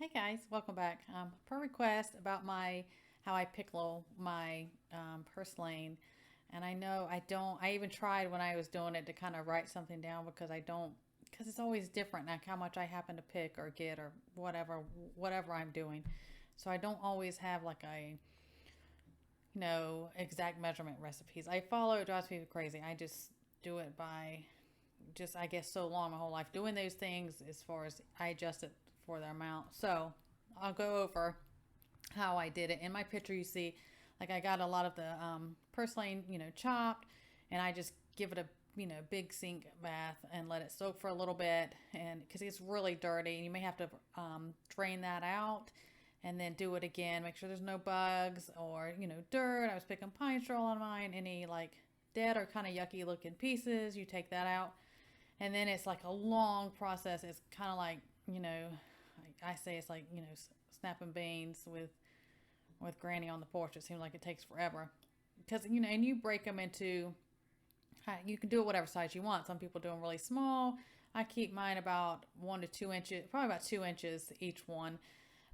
Hey guys, welcome back. Per request about how I pickle my purslane, and I know I don't. I even tried when I was doing it to kind of write something down because it's always different like how much I happen to pick or get or whatever I'm doing. So I don't always have like a exact measurement recipes. I follow it drives me crazy. I just do it by just I guess so long my whole life doing those things as far as I adjust it for the amount. So I'll go over how I did it. In my picture, you see, like I got a lot of the purslane, chopped, and I just give it a big sink bath and let it soak for a little bit, and because it's really dirty, and you may have to drain that out and then do it again. Make sure there's no bugs or dirt. I was picking pine straw on mine. Any like dead or kind of yucky looking pieces, you take that out, and then it's like a long process. It's kind of like I say it's like snapping beans with Granny on the porch. It seems like it takes forever because and you break them into. You can do it whatever size you want. Some people do them really small. I keep mine about 1 to 2 inches, probably about 2 inches each one,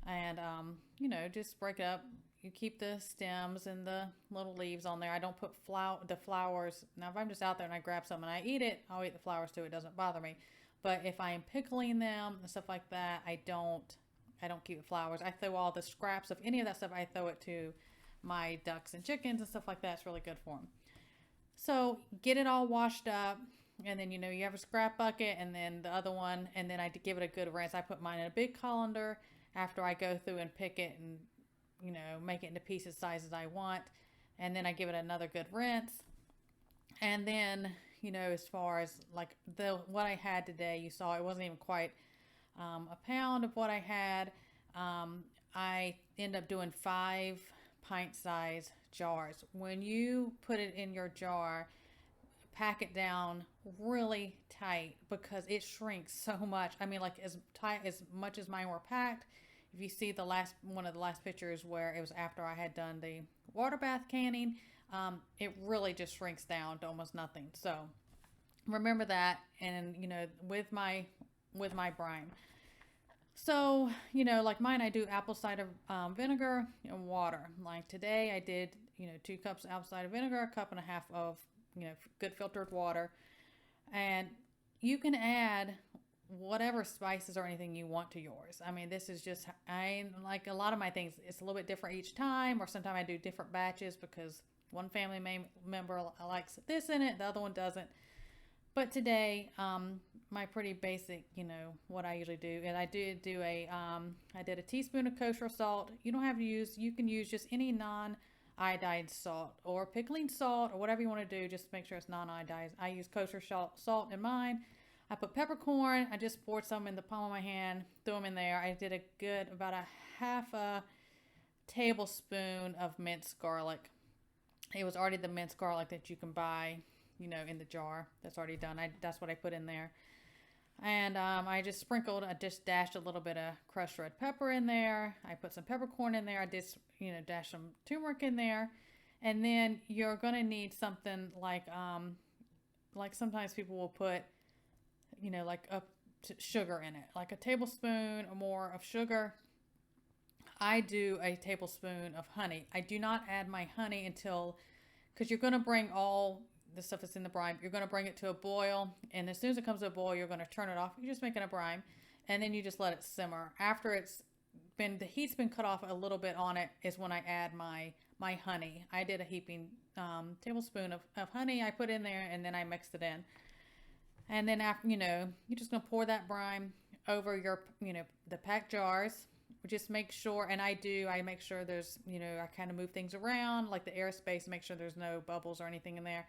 and just break it up. You keep the stems and the little leaves on there. I don't put the flowers. Now, if I'm just out there and I grab some and I eat it, I'll eat the flowers too. It doesn't bother me. But if I am pickling them and stuff like that, I don't keep the flowers. I throw all the scraps of any of that stuff. I throw it to my ducks and chickens and stuff like that. It's really good for them. So get it all washed up, and then you have a scrap bucket, and then the other one, and then I give it a good rinse. I put mine in a big colander after I go through and pick it and make it into pieces sizes I want, and then I give it another good rinse. And then as far as like the what I had today, you saw it wasn't even quite a pound of what I had. I end up doing 5 pint size jars. When you put it in your jar, pack it down really tight because it shrinks so much. I mean, like as tight as much as mine were packed. If you see one of the last pictures where it was after I had done the water bath canning, it really just shrinks down to almost nothing. So remember that, and with my brine. So, like mine, I do apple cider vinegar and water. Like today, I did, 2 cups of apple cider vinegar, a cup and a half of, good filtered water. And you can add whatever spices or anything you want to yours. I mean, this is just, I like a lot of my things, it's a little bit different each time, or sometimes I do different batches because one family member likes this in it, the other one doesn't. But today, my pretty basic, what I usually do, and I did I did a teaspoon of kosher salt. You don't have to use, you can use just any non-iodized salt or pickling salt or whatever you want to do. Just make sure it's non-iodized. I use kosher salt in mine. I put peppercorn. I just poured some in the palm of my hand, threw them in there. I did about a half a tablespoon of minced garlic. It was already the minced garlic that you can buy in the jar that's already done. That's what I put in there. And I just dashed a little bit of crushed red pepper in there. I put some peppercorn in there. I just, dashed some turmeric in there. And then you're going to need something like sometimes people will put, like sugar in it, like a tablespoon or more of sugar. I do a tablespoon of honey. I do not add my honey because you're going to bring all the stuff that's in the brine, you're going to bring it to a boil, and as soon as it comes to a boil, you're going to turn it off. You're just making a brine, and then you just let it simmer. After the heat's been cut off a little bit on it is when I add my honey. I did a heaping tablespoon of honey I put in there, and then I mixed it in. And then after, you're just going to pour that brine over your, the packed jars. Just make sure, and I make sure there's, I kind of move things around, like the airspace, make sure there's no bubbles or anything in there.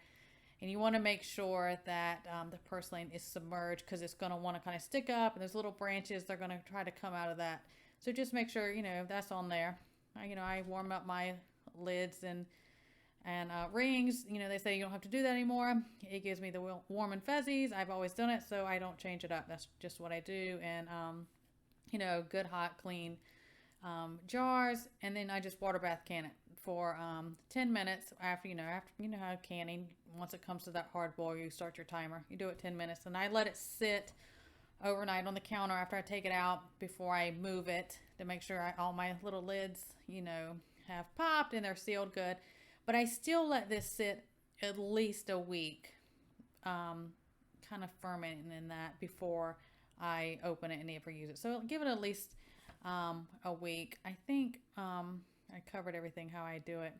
And you want to make sure that the purslane is submerged because it's going to want to kind of stick up, and there's little branches, they're going to try to come out of that. So just make sure, that's on there. I warm up my lids and rings. They say you don't have to do that anymore. It gives me the warm and fuzzies. I've always done it, so I don't change it up. That's just what I do. And, good, hot, clean jars, and then I just water bath can it for 10 minutes after how canning, once it comes to that hard boil, you start your timer. You do it 10 minutes, and I let it sit overnight on the counter after I take it out before I move it to make sure all my little lids, have popped and they're sealed good. But I still let this sit at least a week, kind of fermenting in that before I open it and ever use it. So give it at least a week. I think I covered everything how I do it.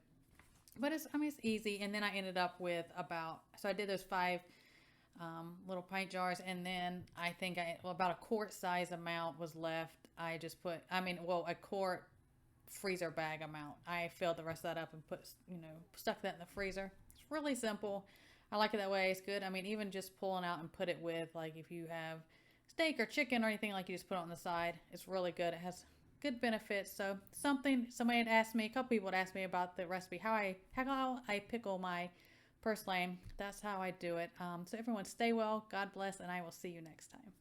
But it's easy. And then I ended up with so I did those 5 little pint jars, and then I think about a quart size amount was left. I just put, a quart freezer bag amount. I filled the rest of that up and stuck that in the freezer. It's really simple. I like it that way. It's good. Even just pulling out and put it with, like, if you have steak or chicken or anything, like, you just put it on the side. It's really good. It has good benefits. So somebody had asked me, a couple people had asked me about the recipe, how I pickle my purslane. That's how I do it. So everyone stay well, God bless, and I will see you next time.